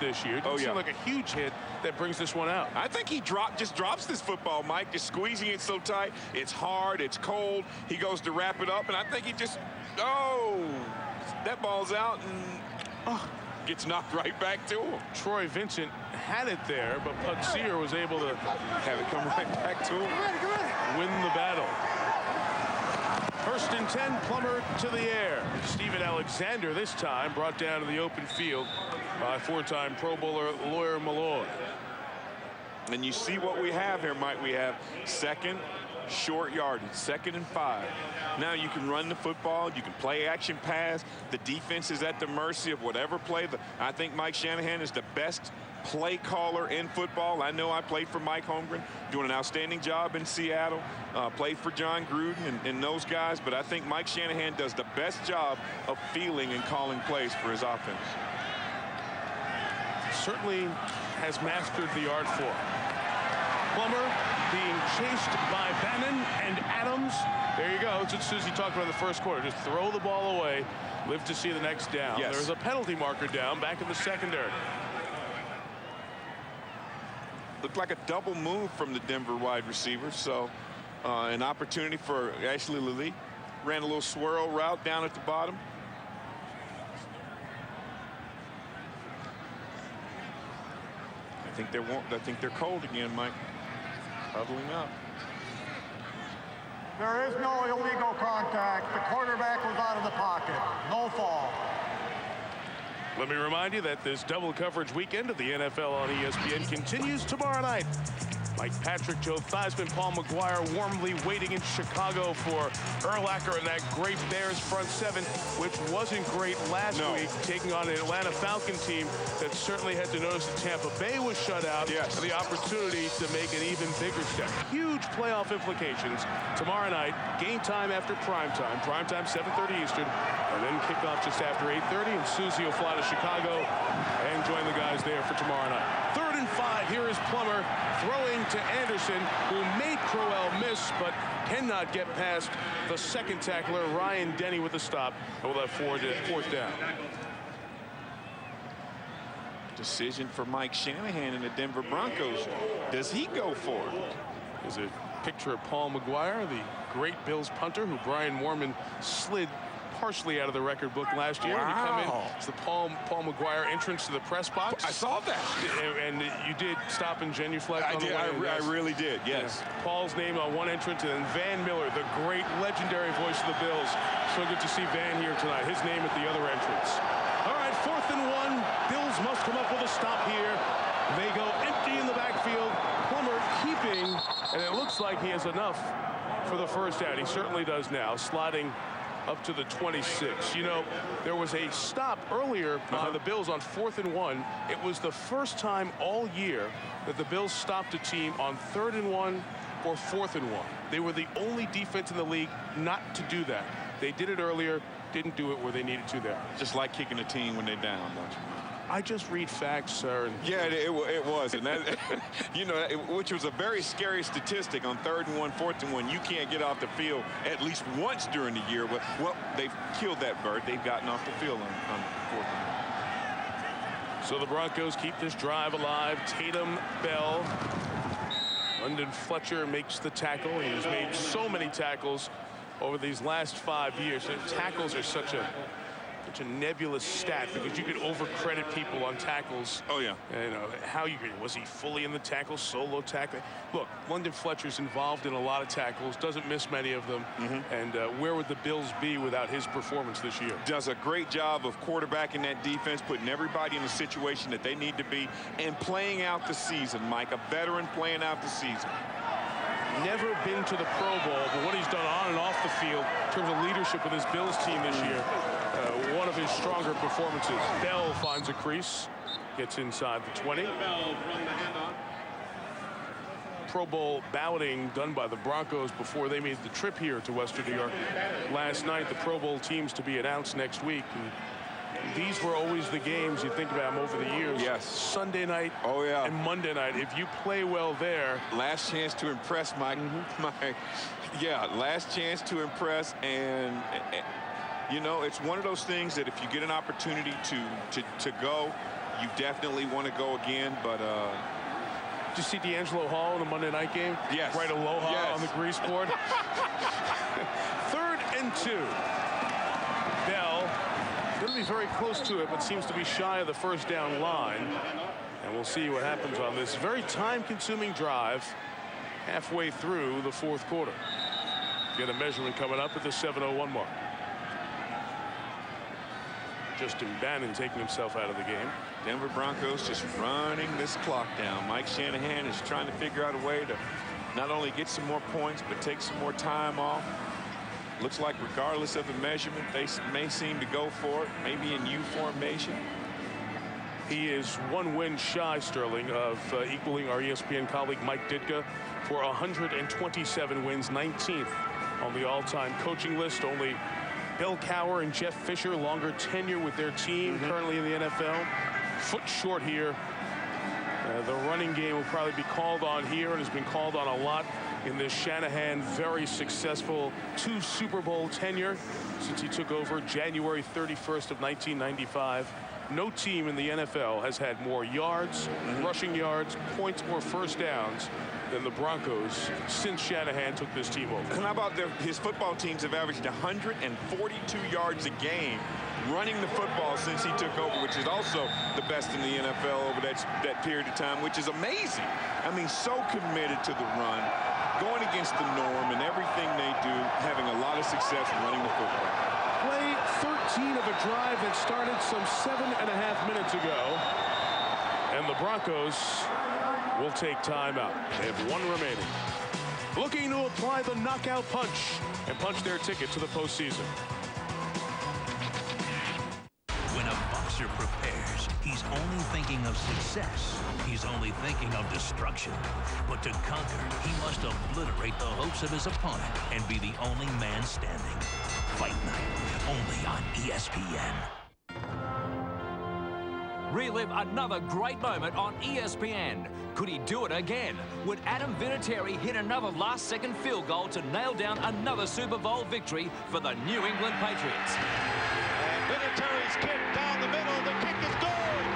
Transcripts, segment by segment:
this year. It didn't seem like a huge hit that brings this one out. I think he just drops this football, Mike, just squeezing it so tight. It's hard, it's cold. He goes to wrap it up, and I think he just, that ball's out and gets knocked right back to him. Troy Vincent had it there, but Putsier was able to have it come right back to him. Win the battle. First and 10, Plummer to the air. Steven Alexander this time brought down to the open field by four-time Pro Bowler Lawyer Malloy. And you see what we have here, Mike. We have second, short yardage, 2nd and 5. Now you can run the football, you can play action pass. The defense is at the mercy of whatever play. I think Mike Shanahan is the best play caller in football. I know I played for Mike Holmgren, doing an outstanding job in Seattle, played for John Gruden and those guys, but I think Mike Shanahan does the best job of feeling and calling plays for his offense. Certainly has mastered the art form. Plummer being chased by Bannon and Adams. There you go. It's what Susie talked about in the first quarter. Just throw the ball away, live to see the next down. Yes. There's a penalty marker down back in the secondary. Looked like a double move from the Denver wide receiver, so an opportunity for Ashley Lilly. Ran a little swirl route down at the bottom. I think they're cold again, Mike. Huddling up. There is no illegal contact. The quarterback was out of the pocket. No fall. Let me remind you that this double coverage weekend of the NFL on ESPN continues tomorrow night. Mike Patrick, Joe Theismann, Paul McGuire warmly waiting in Chicago for Urlacher and that great Bears front seven, which wasn't great last week, taking on an Atlanta Falcon team that certainly had to notice that Tampa Bay was shut out. Yes. And the opportunity to make an even bigger step. Huge playoff implications tomorrow night. Game time after prime time. Prime time 7:30 Eastern, and then kickoff just after 8:30. And Susie will fly to Chicago and join the guys there for tomorrow night. 3rd and 5. Here is Plummer throwing to Anderson, who made Crowell miss, but cannot get past the second tackler, Ryan Denny, with the stop. And we'll have fourth down. Decision for Mike Shanahan and the Denver Broncos. Does he go for it? There's a picture of Paul McGuire, the great Bills punter, who Brian Moorman slid partially out of the record book last year. Wow. When you come in, it's the Paul McGuire entrance to the press box. I saw that. And you did stop and genuflect on the way. I really did, yes. Yeah. Paul's name on one entrance, and then Van Miller, the great legendary voice of the Bills. So good to see Van here tonight. His name at the other entrance. All right, 4th and 1. Bills must come up with a stop here. They go empty in the backfield. Plummer keeping, and it looks like he has enough for the first down. He certainly does now, sliding up to the 26. You know, there was a stop earlier by the Bills on 4th and 1. It was the first time all year that the Bills stopped a team on 3rd and 1 or 4th and 1. They were the only defense in the league not to do that. They did it earlier, didn't do it where they needed to there. Just like kicking a team when they're down, don't you? I just read facts, sir. And yeah, it was. And that, you know, which was a very scary statistic on 3rd and 1, 4th and 1. You can't get off the field at least once during the year. But, well, they've killed that bird. They've gotten off the field on 4th and 1. So the Broncos keep this drive alive. Tatum, Bell. London Fletcher makes the tackle. He's made so many tackles over these last 5 years. And tackles are such a nebulous stat because you could overcredit people on tackles. Oh yeah. You know, how you was he fully in the tackle, solo tackle? Look, London Fletcher's involved in a lot of tackles, doesn't miss many of them. And where would the Bills be without his performance this year? Does a great job of quarterbacking that defense, putting everybody in the situation that they need to be, and playing out the season, Mike. A veteran playing out the season. Never been to the Pro Bowl, but what he's done on and off the field in terms of leadership with his Bills team this year, one of his stronger performances. Bell finds a crease, gets inside the 20. Pro Bowl balloting done by the Broncos before they made the trip here to Western New York last night. The Pro Bowl teams to be announced next week. And these were always the games you think about them over the years. Yes. Sunday night and Monday night. If you play well there. Last chance to impress, Mike. Yeah, last chance to impress. And you know, it's one of those things that if you get an opportunity to go, You definitely want to go again, but did you see D'Angelo Hall in the Monday night game? Yes. Right, aloha Yes. on the grease board. 3rd and 2. Bell going to be very close to it, but seems to be shy of the first down line. And we'll see what happens on this very time-consuming drive halfway through the 4th quarter. Get a measurement coming up at the 7:01 mark. Justin Bannon taking himself out of the game. Denver Broncos just running this clock down. Mike Shanahan is trying to figure out a way to not only get some more points, but take some more time off. Looks like regardless of the measurement, they may seem to go for it, maybe in U formation. He is 1 win shy, Sterling, of equaling our ESPN colleague Mike Ditka for 127 wins, 19th on the all-time coaching list. Only Bill Cowher and Jeff Fisher, longer tenure with their team, currently in the NFL. Foot short here. The running game will probably be called on here, and has been called on a lot in this Shanahan very successful 2 Super Bowl tenure since he took over January 31st of 1995. No team in the NFL has had more yards, rushing yards, points, or first downs than the Broncos since Shanahan took this team over. And how about his football teams have averaged 142 yards a game running the football since he took over, which is also the best in the NFL over that period of time, which is amazing. I mean, so committed to the run, going against the norm and everything they do, having a lot of success running the football. Play 13 of a drive that started some 7.5 minutes ago. And the Broncos will take time out. They have 1 remaining. Looking to apply the knockout punch and punch their ticket to the postseason. When a boxer prepares, he's only thinking of success. He's only thinking of destruction. But to conquer, he must obliterate the hopes of his opponent and be the only man standing. Fight Night, only on ESPN. Relive another great moment on ESPN. Could he do it again? Would Adam Vinatieri hit another last-second field goal to nail down another Super Bowl victory for the New England Patriots? And Vinatieri's kick down the middle. The kick is good.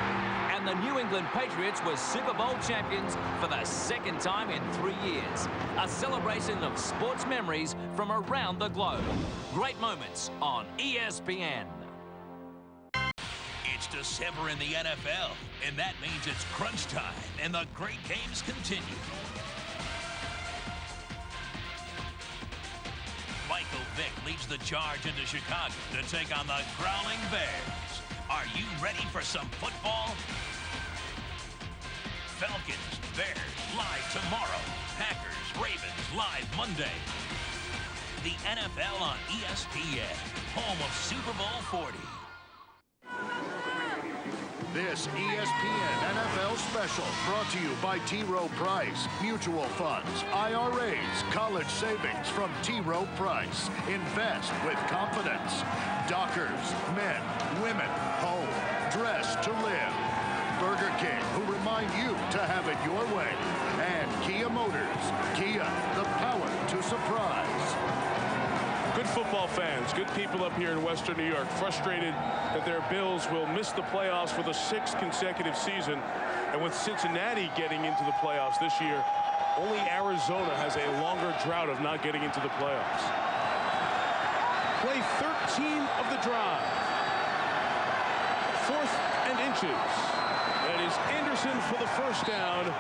And the New England Patriots were Super Bowl champions for the 2nd time in 3 years. A celebration of sports memories from around the globe. Great moments on ESPN. It's December in the NFL, and that means it's crunch time, and the great games continue. Michael Vick leads the charge into Chicago to take on the Growling Bears. Are you ready for some football? Falcons, Bears, live tomorrow. Packers, Ravens, live Monday. The NFL on ESPN, home of Super Bowl 40. This ESPN NFL special brought to you by T. Rowe Price. Mutual funds, IRAs, college savings from T. Rowe Price. Invest with confidence. Dockers, men, women, home, dress to live. Burger King, who remind you to have it your way. And Kia Motors. Kia, the power to surprise. Good football fans, good people up here in Western New York, frustrated that their Bills will miss the playoffs for the 6th consecutive season. And with Cincinnati getting into the playoffs this year, only Arizona has a longer drought of not getting into the playoffs. Play 13 of the drive. 4th and inches. That is Anderson for the first down.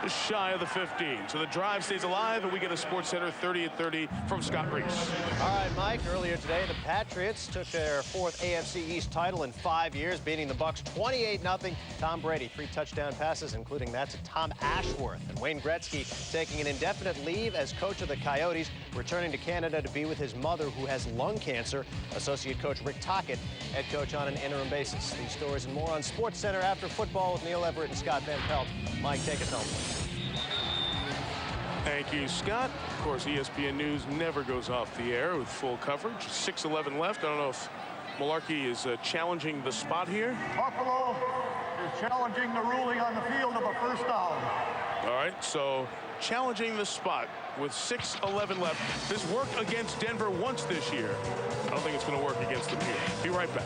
Just shy of the 15. So the drive stays alive, and we get a Sports Center 30 at 30 from Scott Reese. All right, Mike, earlier today, the Patriots took their 4th AFC East title in 5 years, beating the Bucs 28-0. Tom Brady, 3 touchdown passes, including that to Tom Ashworth. And Wayne Gretzky taking an indefinite leave as coach of the Coyotes, returning to Canada to be with his mother, who has lung cancer. Associate coach Rick Tocchet, head coach on an interim basis. These stories and more on Sports Center after football with Neil Everett and Scott Van Pelt. Mike, take us home. Thank you, Scott. Of course, ESPN News never goes off the air with full coverage. 6:11 left. I don't know if Moreeeee is challenging the spot here. Buffalo is challenging the ruling on the field of a first down. All right, so challenging the spot with 6:11 left. This worked against Denver once this year. I don't think it's going to work against them here. Be right back.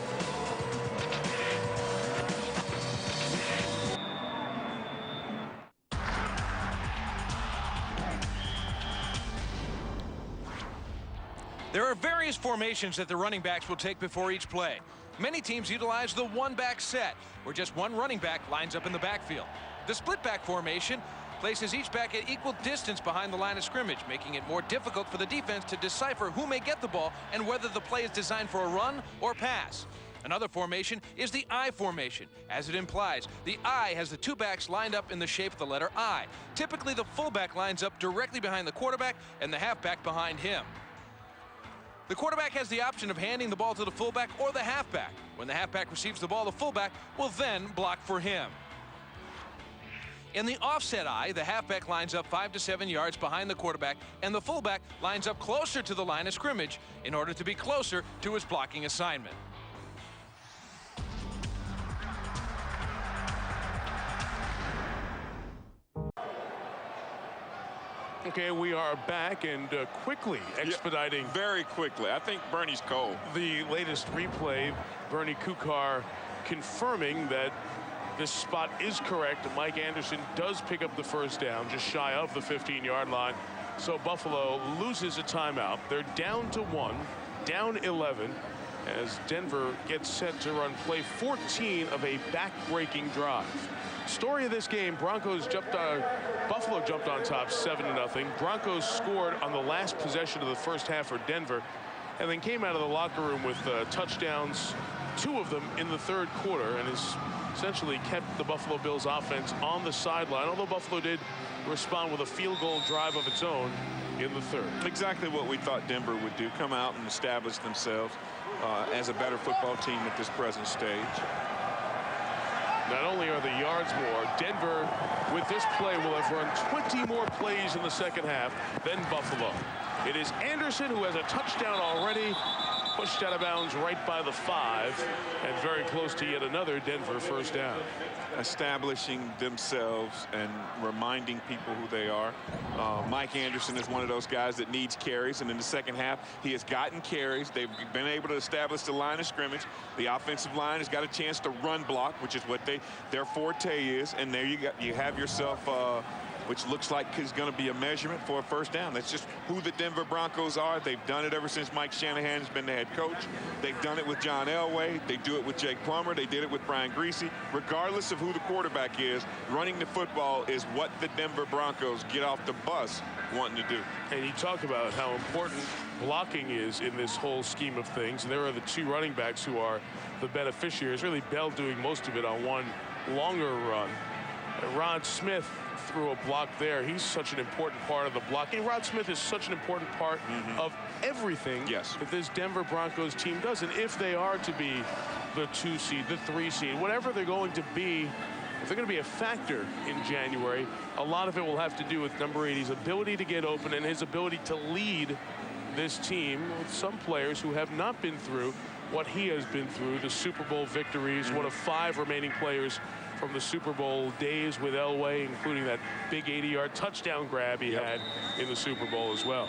There are various formations that the running backs will take before each play. Many teams utilize the one-back set, where just one running back lines up in the backfield. The split-back formation places each back at equal distance behind the line of scrimmage, making it more difficult for the defense to decipher who may get the ball and whether the play is designed for a run or pass. Another formation is the I formation. As it implies, the I has the two backs lined up in the shape of the letter I. Typically, the fullback lines up directly behind the quarterback and the halfback behind him. The quarterback has the option of handing the ball to the fullback or the halfback. When the halfback receives the ball, the fullback will then block for him. In the offset I, the halfback lines up 5 to 7 yards behind the quarterback, and the fullback lines up closer to the line of scrimmage in order to be closer to his blocking assignment. Okay, we are back and quickly expediting. Very quickly. I think Bernie's cold. The latest replay, Bernie Kukar confirming that this spot is correct. Mike Anderson does pick up the first down, just shy of the 15-yard line. So Buffalo loses a timeout. They're down to 1, down 11, as Denver gets set to run play 14 of a back-breaking drive. Story of this game, Buffalo jumped on top 7-0. Broncos scored on the last possession of the first half for Denver, and then came out of the locker room with touchdowns, 2 of them in the third quarter, and has essentially kept the Buffalo Bills offense on the sideline, although Buffalo did respond with a field goal drive of its own in the third. Exactly what we thought Denver would do, come out and establish themselves as a better football team at this present stage. Not only are the yards more, Denver with this play will have run 20 more plays in the second half than Buffalo. It is Anderson who has a touchdown already, pushed out of bounds right by the 5, and very close to yet another Denver first down. Establishing themselves and reminding people who they are. Mike Anderson is one of those guys that needs carries, and in the second half he has gotten carries. They've been able to establish the line of scrimmage. The offensive line has got a chance to run block, which is what their forte is, and there you have yourself which looks like is going to be a measurement for a first down. That's just who the Denver Broncos are. They've done it ever since Mike Shanahan has been the head coach. They've done it with John Elway. They do it with Jake Plummer. They did it with Brian Griese. Regardless of who the quarterback is, running the football is what the Denver Broncos get off the bus wanting to do. And you talk about how important blocking is in this whole scheme of things. And there are the 2 running backs who are the beneficiaries. Really, Bell doing most of it on one longer run. Rod Smith threw a block there. He's such an important part of the blocking. Rod Smith is such an important part of everything that this Denver Broncos team does. And if they are to be the 2 seed, the 3 seed, whatever they're going to be, if they're going to be a factor in January, a lot of it will have to do with number 80's ability to get open and his ability to lead this team with some players who have not been through what he has been through, the Super Bowl victories, one of 5 remaining players from the Super Bowl days with Elway, including that big 80-yard touchdown grab he had in the Super Bowl as well.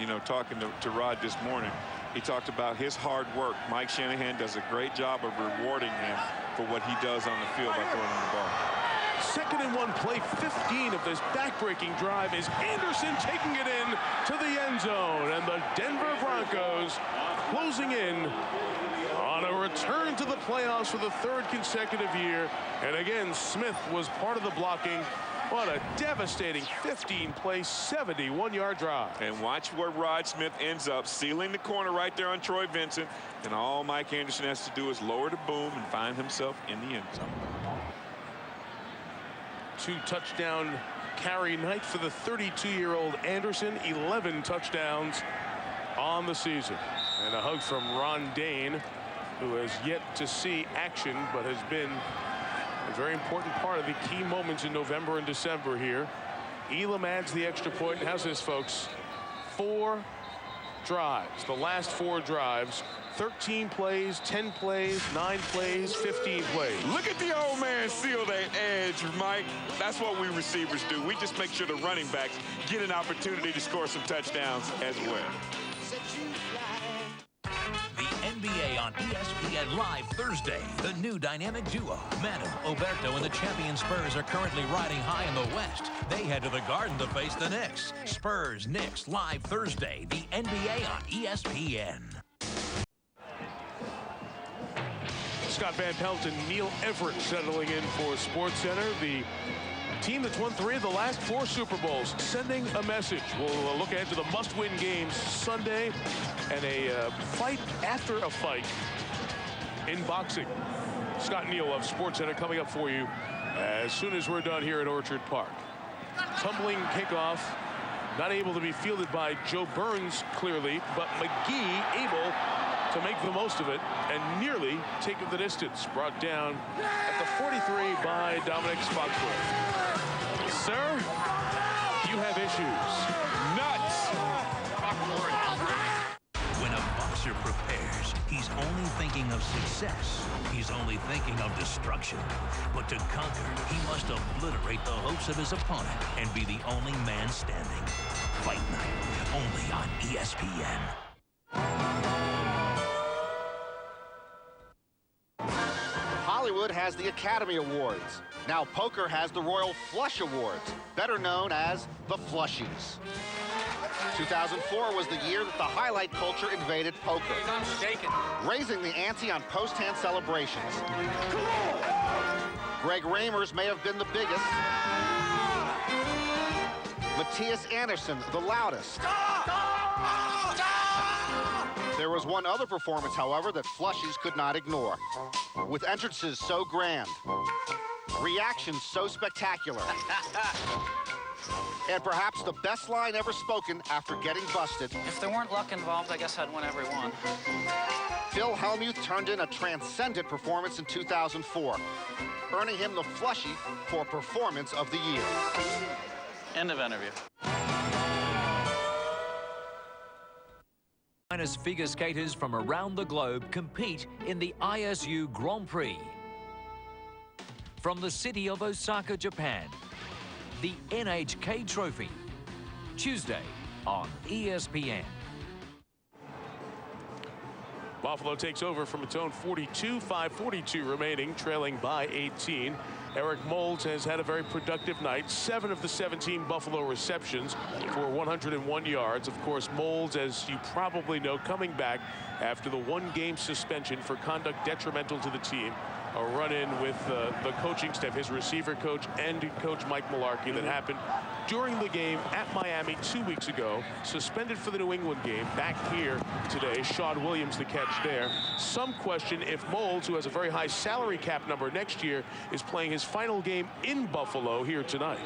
You know, talking to Rod this morning, he talked about his hard work. Mike Shanahan does a great job of rewarding him for what he does on the field by throwing the ball. 2nd and 1, play 15 of this back-breaking drive is Anderson taking it in to the end zone, and the Denver Broncos closing in on a return to the playoffs for the 3rd consecutive year. And again, Smith was part of the blocking. What a devastating 15-play, 71-yard drive. And watch where Rod Smith ends up, sealing the corner right there on Troy Vincent. And all Mike Anderson has to do is lower the boom and find himself in the end zone. 2 touchdown carry night for the 32-year-old Anderson. 11 touchdowns on the season. And a hug from Ron Dane, who has yet to see action but has been a very important part of the key moments in November and December here. Elam adds the extra point. How's this, folks? 4 drives. The last 4 drives. 13 plays, 10 plays, 9 plays, 15 plays. Look at the old man seal that edge, Mike. That's what we receivers do. We just make sure the running backs get an opportunity to score some touchdowns as well. The NBA on ESPN Live Thursday. The new dynamic duo, Manu, Oberto, and the champion Spurs are currently riding high in the West. They head to the Garden to face the Knicks. Spurs, Knicks, Live Thursday. The NBA on ESPN. Scott Van Pelt and Neil Everett settling in for SportsCenter. The team that's won 3 of the last 4 Super Bowls, sending a message. We'll look ahead to the must-win games Sunday and a fight after a fight in boxing. Scott Neal of SportsCenter coming up for you as soon as we're done here at Orchard Park. Tumbling kickoff, not able to be fielded by Joe Burns clearly, but McGee able to make the most of it and nearly take the distance. Brought down at the 43 by Dominic Spotswood. Sir, you have issues. Nuts. When a boxer prepares, he's only thinking of success. He's only thinking of destruction. But to conquer, he must obliterate the hopes of his opponent and be the only man standing. Fight Night, only on ESPN. Hollywood has the Academy Awards. Now poker has the Royal Flush Awards, better known as the Flushies. 2004 was the year that the highlight culture invaded poker, raising the ante on post-hand celebrations. Greg Ramers may have been the biggest. Matthias Anderson, the loudest. There was one other performance, however, that Flushies could not ignore. With entrances so grand, reactions so spectacular, and perhaps the best line ever spoken after getting busted. If there weren't luck involved, I guess I'd win every one. Phil Hellmuth turned in a transcendent performance in 2004, earning him the Flushie for Performance of the Year. End of interview. Figure skaters from around the globe compete in the ISU Grand Prix. From the city of Osaka, Japan, the NHK Trophy, Tuesday on ESPN. Buffalo takes over from its own 42, 5:42 remaining, trailing by 18. Eric Moulds has had a very productive night. 7 of the 17 Buffalo receptions for 101 yards. Of course, Moulds, as you probably know, coming back after the 1-game suspension for conduct detrimental to the team. A run-in with the coaching staff, his receiver coach and coach Mike Mularkey, that happened during the game at Miami 2 weeks ago. Suspended for the New England game. Back here today. Shawn Williams the catch there. Some question if Moulds, who has a very high salary cap number next year, is playing his final game in Buffalo here tonight.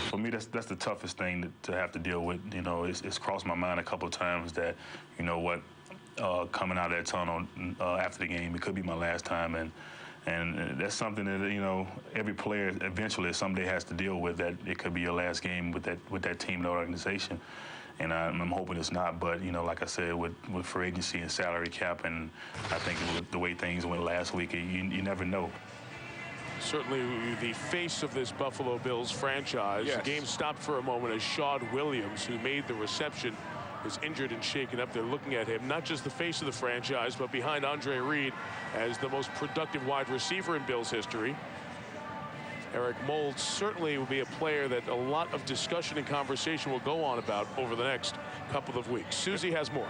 For me, that's the toughest thing to have to deal with. You know, it's crossed my mind a couple of times that, you know what, coming out of that tunnel after the game, it could be my last time, and that's something that, you know, every player eventually someday has to deal with, that it could be your last game with that team and organization. And I'm hoping it's not, but, you know, like I said, with free agency and salary cap, and I think the way things went last week, you never know. Certainly the face of this Buffalo Bills franchise. Yes. The game stopped for a moment as Shawn Williams, who made the reception, is injured and shaken up. They're looking at him, not just the face of the franchise, but behind Andre Reed as the most productive wide receiver in Bills history. Eric Moulds certainly will be a player that a lot of discussion and conversation will go on about over the next couple of weeks. Susie has more.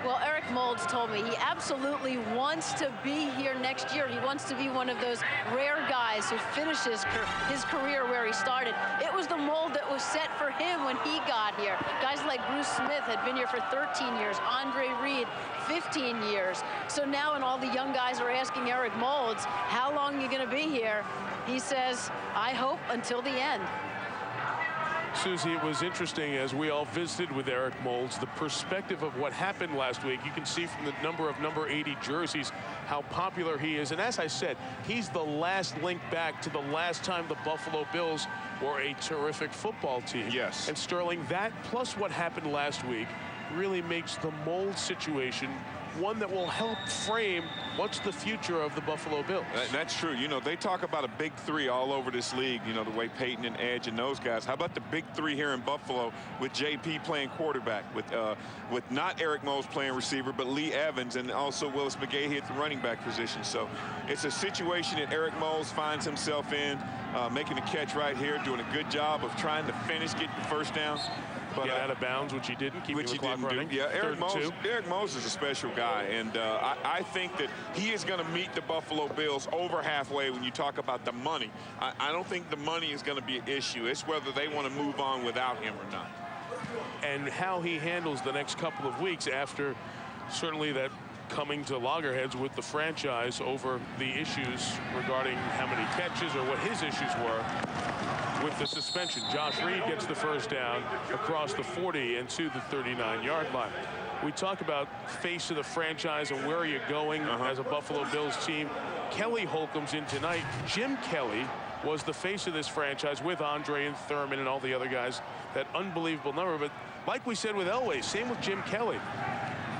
Well, Eric Moulds told me he absolutely wants to be here next year. He wants to be one of those rare guys who finishes his career where he started. It was the mold that was set for him when he got here. Guys like Bruce Smith had been here for 13 years, Andre Reed, 15 years. So now, when all the young guys are asking Eric Moulds, how long are you going to be here? He says, I hope until the end. Susie, it was interesting as we all visited with Eric Moulds, the perspective of what happened last week. You can see from the number of number 80 jerseys how popular he is. And as I said, he's the last link back to the last time the Buffalo Bills were a terrific football team. Yes. And Sterling, that plus what happened last week really makes the Moulds situation one that will help frame what's the future of the Buffalo Bills. That's true. You know, they talk about a big three all over this league, you know, the way Peyton and Edge and those guys. How about the big three here in Buffalo with JP playing quarterback, with not Eric Mose playing receiver, but Lee Evans, and also Willis McGahee at the running back position. So it's a situation that Eric Mose finds himself in, making a catch right here, doing a good job of trying to finish, getting the first down. But get out of bounds, which he didn't, keeping the clock running. Yeah, Eric Mose is a special guy, and I think that he is going to meet the Buffalo Bills over halfway when you talk about the money. I don't think the money is going to be an issue. It's whether they want to move on without him or not. And how he handles the next couple of weeks after certainly that coming to loggerheads with the franchise over the issues regarding how many catches or what his issues were with the suspension. Josh Reed gets the first down across the 40 and to the 39-yard line. We talk about face of the franchise and where are you going as a Buffalo Bills team. Kelly Holcomb's in tonight. Jim Kelly was the face of this franchise with Andre and Thurman and all the other guys. That unbelievable number. But like we said with Elway, same with Jim Kelly.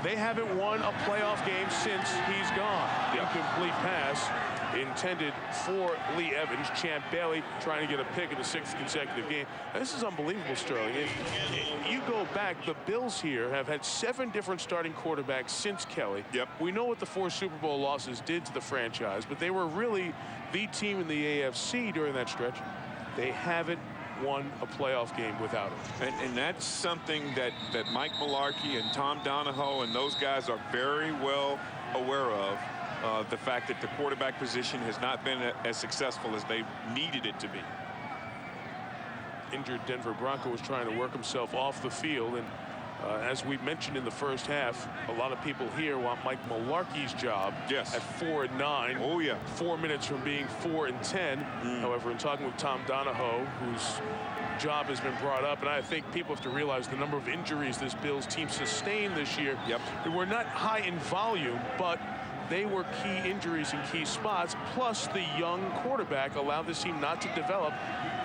They haven't won a playoff game since he's gone. Incomplete pass intended for Lee Evans. Champ Bailey trying to get a pick in the 6th consecutive game. This is unbelievable, Sterling. You go back, the Bills here have had 7 different starting quarterbacks since Kelly. We know what the 4 Super Bowl losses did to the franchise, but they were really the team in the AFC during that stretch. They haven't won a playoff game without him. And that's something that Mike Mularkey and Tom Donahoe and those guys are very well aware of. The fact that the quarterback position has not been as successful as they needed it to be. Injured Denver Bronco was trying to work himself off the field, and as we mentioned in the first half, a lot of people here want Mike Mularkey's job at 4-9. Oh yeah. 4 minutes from being 4-10. However, in talking with Tom Donahoe, whose job has been brought up, and I think people have to realize the number of injuries this Bills team sustained this year. They were not high in volume, but they were key injuries in key spots, plus the young quarterback allowed this team not to develop,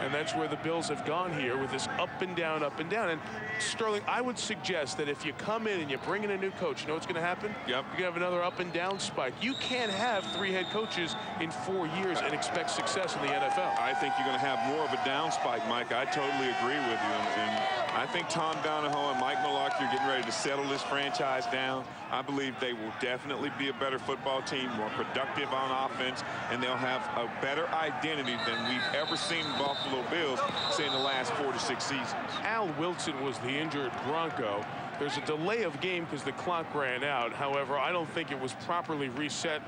and that's where the Bills have gone here with this up and down, up and down. And Sterling, I would suggest that if you come in and you bring in a new coach, you know what's going to happen? You're going to have another up and down spike. You can't have 3 head coaches in 4 years and expect success in the NFL. I think you're going to have more of a down spike, Mike. I totally agree with you. And I think Tom Donahoe and Mike Mularkey are getting ready to settle this franchise down. I believe they will definitely be a better football team, more productive on offense, and they'll have a better identity than we've ever seen Buffalo Bills say in the last 4 to 6 seasons. Al Wilson was the injured Bronco. There's a delay of game because the clock ran out. However, I don't think it was properly reset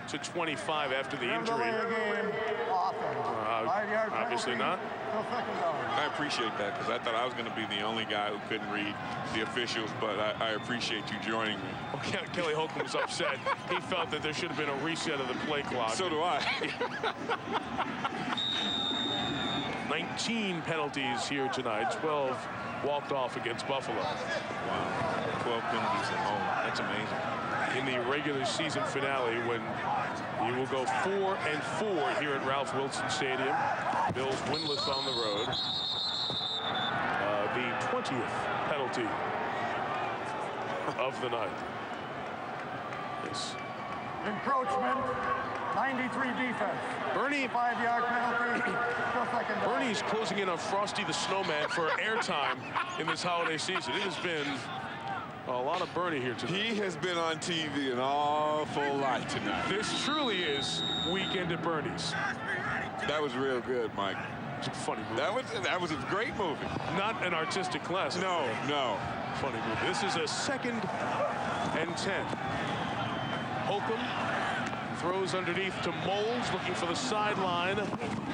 to 25 after the injury. Obviously not. I appreciate that because I thought I was going to be the only guy who couldn't read the officials, but I appreciate you joining me. Well, Kelly Holcomb was upset. He felt that there should have been a reset of the play clock. So do I. 19 penalties here tonight. 12 walked off against Buffalo. Wow. 12 penalties at home. That's amazing. In the regular season finale, when you will go 4-4 here at Ralph Wilson Stadium. Bills winless on the road. The 20th penalty of the night. Yes. Encroachment, 93 defense. Bernie, 5-yard penalty, still second down. Bernie's closing in on Frosty the Snowman for airtime in this holiday season. It has been a lot of Bernie here tonight. He has been on TV an awful lot tonight. This truly is Weekend at Bernie's. That was real good, Mike. It's a funny movie. That was a great movie. Not an artistic classic. No. Funny movie. This is a 2nd and 10. Holcomb throws underneath to Moles, looking for the sideline.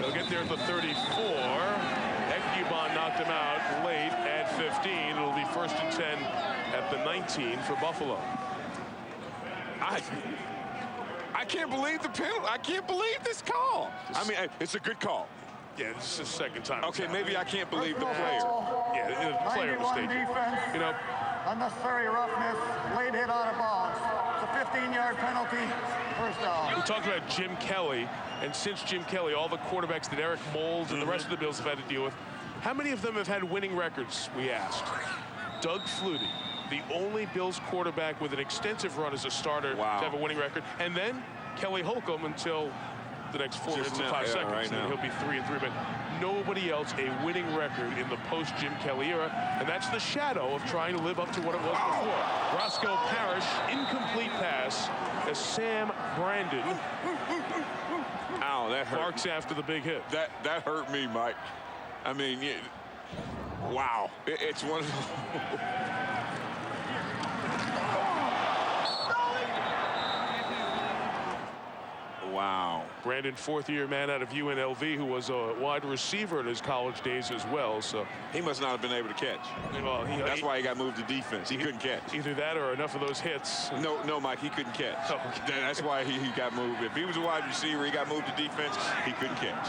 They'll get there at the 34. Ekubon knocked him out late at 15. It'll be 1st and 10 at the 19 for Buffalo. I can't believe the penalty. I can't believe this call. I mean, it's a good call. Yeah, this is the second time. Okay, maybe I can't believe the player. Yeah, the player mistake. Defense, you know, unnecessary roughness, late hit out of bounds. It's a 15-yard penalty, first down. We talked about Jim Kelly, and since Jim Kelly, all the quarterbacks that Eric Moles and the rest of the Bills have had to deal with, how many of them have had winning records, we asked? Doug Flutie, the only Bills quarterback with an extensive run as a starter to have a winning record. And then Kelly Holcomb until the next 4 minutes and 5 seconds. Right now. He'll be 3-3, but nobody else a winning record in the post-Jim Kelly era, and that's the shadow of trying to live up to what it was before. Roscoe Parrish, incomplete pass as Sam Brandon that hurt. barks after the big hit. That hurt me, Mike. I mean, wow. It's one of the... Wow. Brandon, fourth-year man out of UNLV, who was a wide receiver in his college days as well. So he must not have been able to catch. Well, that's why he got moved to defense. He couldn't catch. Either that or enough of those hits. No, Mike, he couldn't catch. Oh, okay. That's why he got moved. If he was a wide receiver, he got moved to defense, he couldn't catch.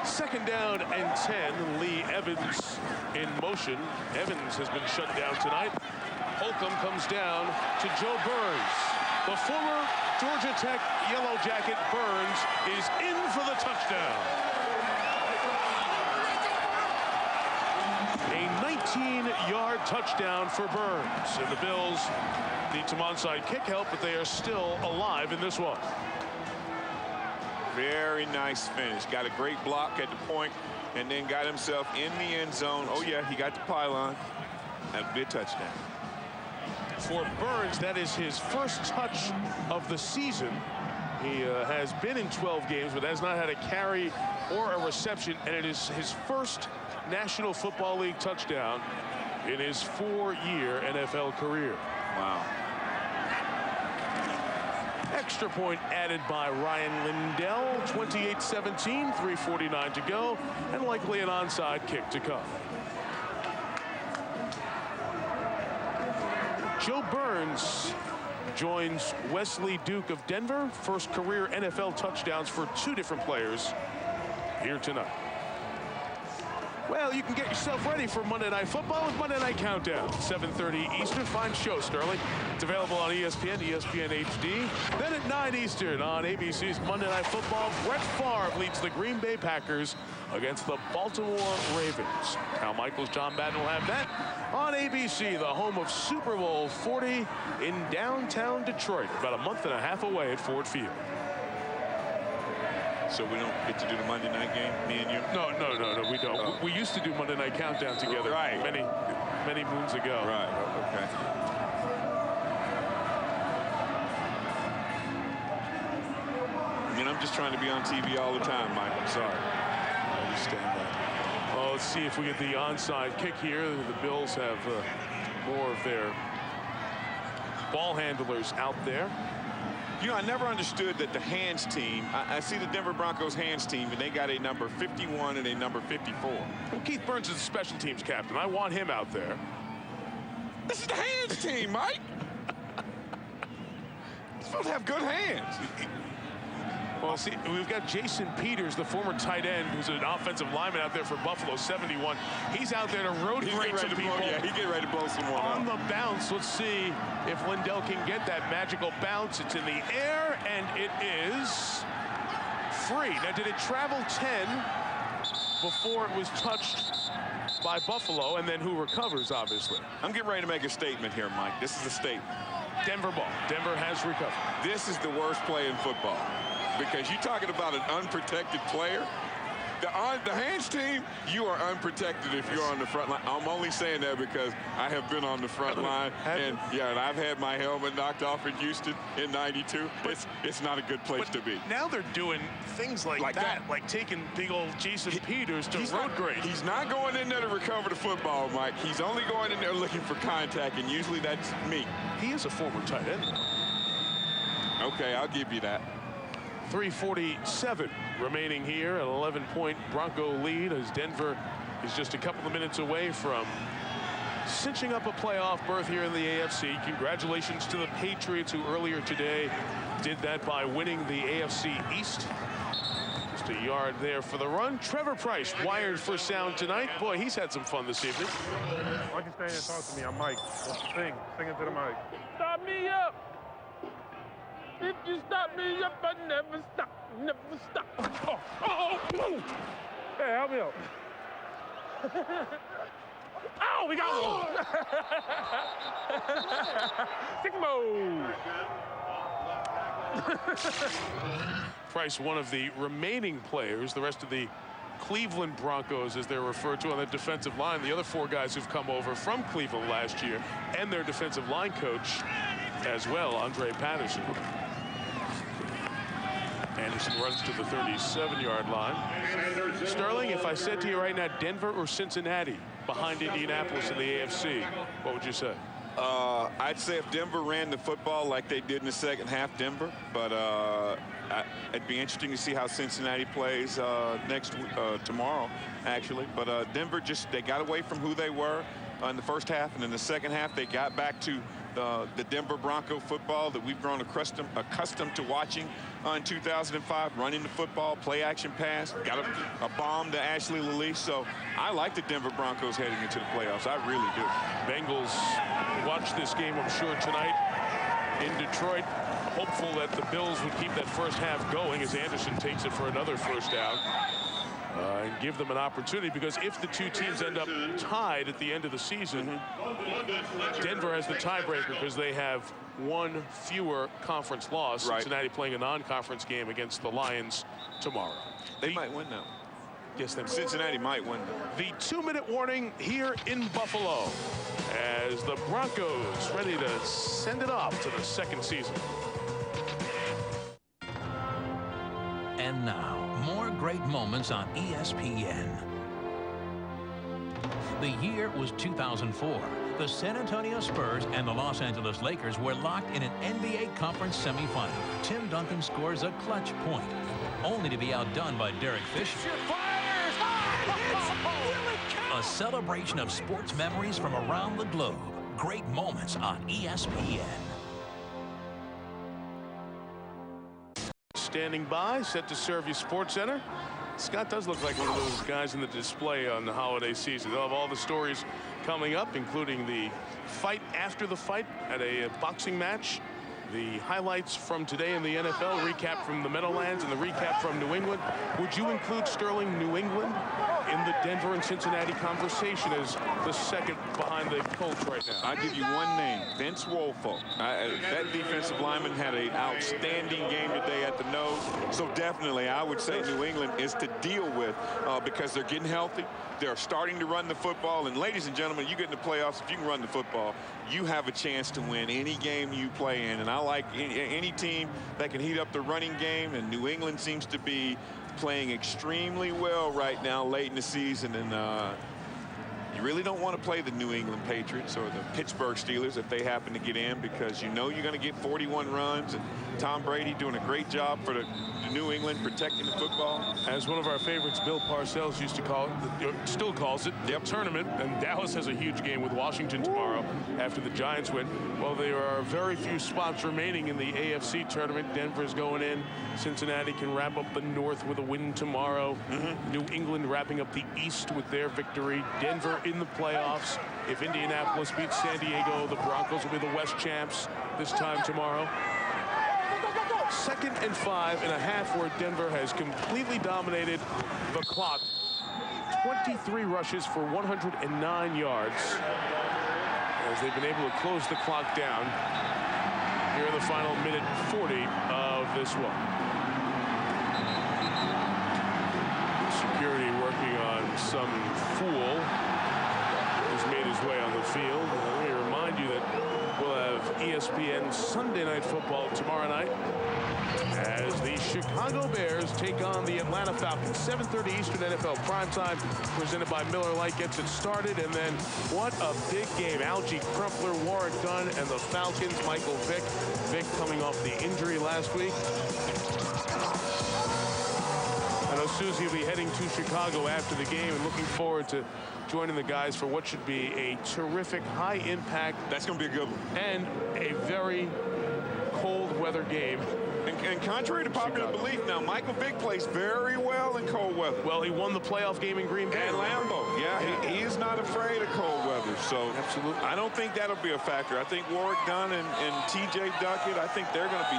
2nd down and 10. Lee Evans in motion. Evans has been shut down tonight. Holcomb comes down to Joe Burns. The former Georgia Tech Yellow Jacket Burns is in for the touchdown. A 19-yard touchdown for Burns. And the Bills need some onside kick help, but they are still alive in this one. Very nice finish. Got a great block at the point and then got himself in the end zone. Oh, yeah, he got the pylon. That'd be a touchdown. For Burns, that is his first touch of the season. He has been in 12 games, but has not had a carry or a reception, and it is his first National Football League touchdown in his 4-year NFL career. Wow. Extra point added by Ryan Lindell, 28-17, 3:49 to go, and likely an onside kick to come. Joe Burns joins Wesley Duke of Denver. First career NFL touchdowns for 2 different players here tonight. Well, you can get yourself ready for Monday Night Football with Monday Night Countdown. 7:30 Eastern. Fine show, Sterling. It's available on ESPN, ESPN HD. Then at 9 Eastern on ABC's Monday Night Football, Brett Favre leads the Green Bay Packers against the Baltimore Ravens. Al Michaels, John Madden will have that on ABC, the home of Super Bowl 40 in downtown Detroit, about a month and a half away at Ford Field. So we don't get to do the Monday night game, me and you? No, we don't. Oh. We used to do Monday Night Countdown together many moons ago. Right, okay. And I'm just trying to be on TV all the time, Mike. I'm sorry. I understand that. Well, let's see if we get the onside kick here. The Bills have more of their ball handlers out there. You know, I never understood that the hands team, I see the Denver Broncos hands team, and they got a number 51 and a number 54. Well, Keith Burns is the special teams captain. I want him out there. This is the hands team, Mike. You're supposed to have good hands. Well, see, we've got Jason Peters, the former tight end, who's an offensive lineman out there for Buffalo, 71. He's out there to road grade some people. Yeah, he getting ready to blow someone on the bounce. Let's see if Lindell can get that magical bounce. It's in the air, and it is free. Now, did it travel 10 before it was touched by Buffalo, and then who recovers, obviously? I'm getting ready to make a statement here, Mike. This is a statement. Denver ball. Denver has recovered. This is the worst play in football. Because you're talking about an unprotected player. The hands team, you are unprotected if you're on the front line. I'm only saying that because I have been on the front line, and I've had my helmet knocked off in Houston in '92. It's not a good place to be. Now they're doing things like that, like taking big old Jason Peters to road grade. He's not going in there to recover the football, Mike. He's only going in there looking for contact, and usually that's me. He is a former tight end. Okay, I'll give you that. 3:47 remaining here, an 11-point Bronco lead as Denver is just a couple of minutes away from cinching up a playoff berth here in the AFC. Congratulations to the Patriots, who earlier today did that by winning the AFC East. Just a yard there for the run. Trevor Price wired for sound tonight. Boy, he's had some fun this evening. Why don't you stand here and talk to me? I'm Mike. Sing into the mic. Stop me up. If you stop me up, I never stop, never stop. Oh. Hey, help me out. Oh, we got one. Price, one of the remaining players, the rest of the Cleveland Broncos, as they're referred to on the defensive line. The other 4 guys who've come over from Cleveland last year, and their defensive line coach as well, Andre Patterson. Anderson runs to the 37-yard line. Sterling, if I said to you right now, Denver or Cincinnati behind Indianapolis in the AFC, what would you say? I'd say if Denver ran the football like they did in the second half, Denver. But it'd be interesting to see how Cincinnati plays tomorrow, actually. But Denver they got away from who they were in the first half, and in the second half they got back to the Denver Bronco football that we've grown accustomed to watching in 2005, running the football, play action pass, got a bomb to Ashley Lelie. So I like the Denver Broncos heading into the playoffs. I really do. Bengals watch this game, I'm sure, tonight in Detroit, hopeful that the Bills would keep that first half going as Anderson takes it for another first down. And give them an opportunity, because if the 2 teams end up tied at the end of the season, Denver has the tiebreaker because they have 1 fewer conference loss. Right. Cincinnati playing a non-conference game against the Lions tomorrow. They might win now. Yes, they might. Cincinnati might win now. The 2-minute warning here in Buffalo as the Broncos ready to send it off to the second season. And now, more great moments on ESPN. The year was 2004. The San Antonio Spurs and the Los Angeles Lakers were locked in an NBA Conference semifinal. Tim Duncan scores a clutch point, only to be outdone by Derek Fisher. A celebration of sports memories from around the globe. Great moments on ESPN. Standing by, set to serve you Sports Center. Scott does look like one of those guys in the display on the holiday season. They'll have all the stories coming up, including the fight after the fight at a boxing match, the highlights from today in the NFL, recap from the Meadowlands, and the recap from New England. Would you include Sterling New England in the Denver and Cincinnati conversation as the second behind the Colts right now? I'll give you one name, Vince Wilfork. That defensive lineman had an outstanding game today at the nose. So definitely, I would say New England is to deal with because they're getting healthy. They're starting to run the football. And ladies and gentlemen, you get in the playoffs, if you can run the football, you have a chance to win any game you play in. And I like any team that can heat up the running game. And New England seems to be playing extremely well right now late in the season. And you really don't want to play the New England Patriots or the Pittsburgh Steelers if they happen to get in, because you know you're going to get 41 runs. And Tom Brady doing a great job for the New England protecting the football. As one of our favorites, Bill Parcells, used to call it, still calls it, the tournament. And Dallas has a huge game with Washington tomorrow after the Giants win. Well, there are very few spots remaining in the AFC tournament. Denver's going in. Cincinnati can wrap up the North with a win tomorrow. New England wrapping up the East with their victory. Denver in the playoffs. If Indianapolis beats San Diego, the Broncos will be the West champs this time tomorrow. 2nd and 5.5, where Denver has completely dominated the clock. 23 rushes for 109 yards as they've been able to close the clock down here in the final minute 40 of this one. Security working on some fool who's made his way on the field. Let me remind you that we'll have ESPN Sunday Night Football tomorrow night as the Chicago Bears take on the Atlanta Falcons. 7:30 Eastern NFL primetime, presented by Miller Lite, gets it started. And then what a big game. Algie Crumpler, Warren Dunn, and the Falcons. Michael Vick. Vick coming off the injury last week. I know Susie will be heading to Chicago after the game and looking forward to joining the guys for what should be a terrific, high-impact. That's going to be a good one. And a very cold weather game. And contrary to popular belief now, Michael Vick plays very well in cold weather. Well, he won the playoff game in Green Bay. And Lambeau, yeah, he is not afraid of cold weather. So absolutely, I don't think that'll be a factor. I think Warwick Dunn and T.J. Duckett, I think they're going to be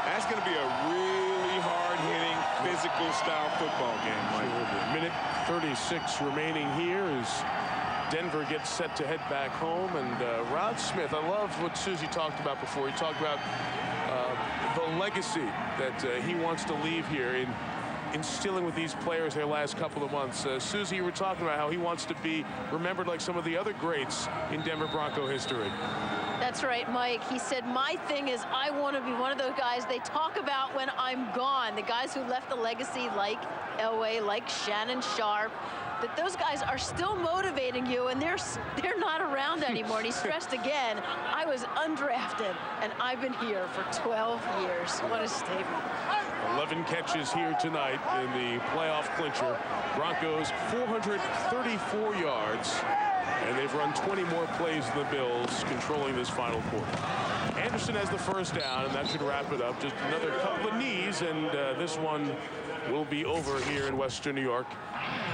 that's going to be a really hard-hitting, physical style football game, Mike. Minute 36 remaining here as Denver gets set to head back home. And Rod Smith, I love what Susie talked about before. He talked about the legacy that he wants to leave here in instilling with these players their last couple of months. Susie, you were talking about how he wants to be remembered like some of the other greats in Denver Bronco history. That's right, Mike. He said, my thing is I want to be one of those guys they talk about when I'm gone. The guys who left a legacy like Elway, like Shannon Sharp, that those guys are still motivating you, and they're not around anymore. And he stressed again, I was undrafted, and I've been here for 12 years. What a statement. 11 catches here tonight in the playoff clincher. Broncos 434 yards, and they've run 20 more plays than the Bills, controlling this final quarter. Anderson has the first down, and that should wrap it up. Just another couple of knees, and this one will be over here in Western New York.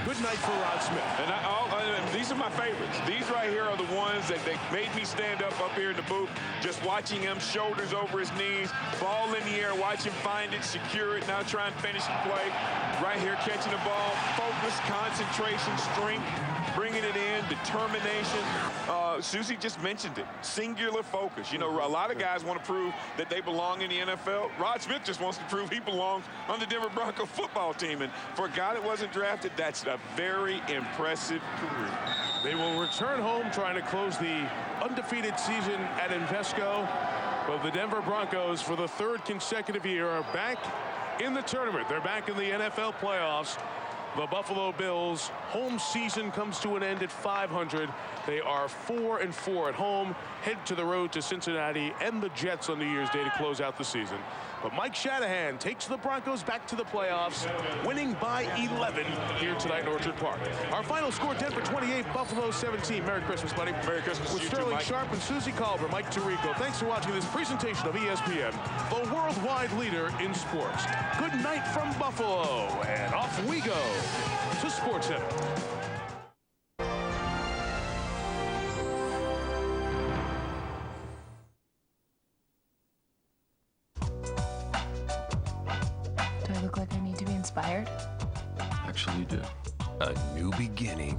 Good night for Rod Smith. And these are my favorites. These right here are the ones that they made me stand up here in the booth, just watching him, shoulders over his knees, ball in the air, watch him find it, secure it, now try and finish the play. Right here, catching the ball, focus, concentration, strength, bringing it in, determination. Susie just mentioned it, singular focus. You know, a lot of guys want to prove that they belong in the NFL. Rod Smith just wants to prove he belongs on the Denver Bronco football team. And for a guy that wasn't drafted, that's a very impressive career. They will return home trying to close the undefeated season at Invesco. But the Denver Broncos, for the third consecutive year, are back in the tournament. They're back in the NFL playoffs. The Buffalo Bills' home season comes to an end at 500. They are 4-4 at home, head to the road to Cincinnati and the Jets on New Year's Day to close out the season. But Mike Shanahan takes the Broncos back to the playoffs, winning by 11 here tonight in Orchard Park. Our final score, Denver 28, Buffalo 17. Merry Christmas, buddy. Merry Christmas. With Sterling Sharp and Susie Culver, Mike Tirico. Thanks for watching this presentation of ESPN, the worldwide leader in sports. Good night from Buffalo, and off we go to SportsCenter. Do I look like I need to be inspired? Actually, you do. A new beginning.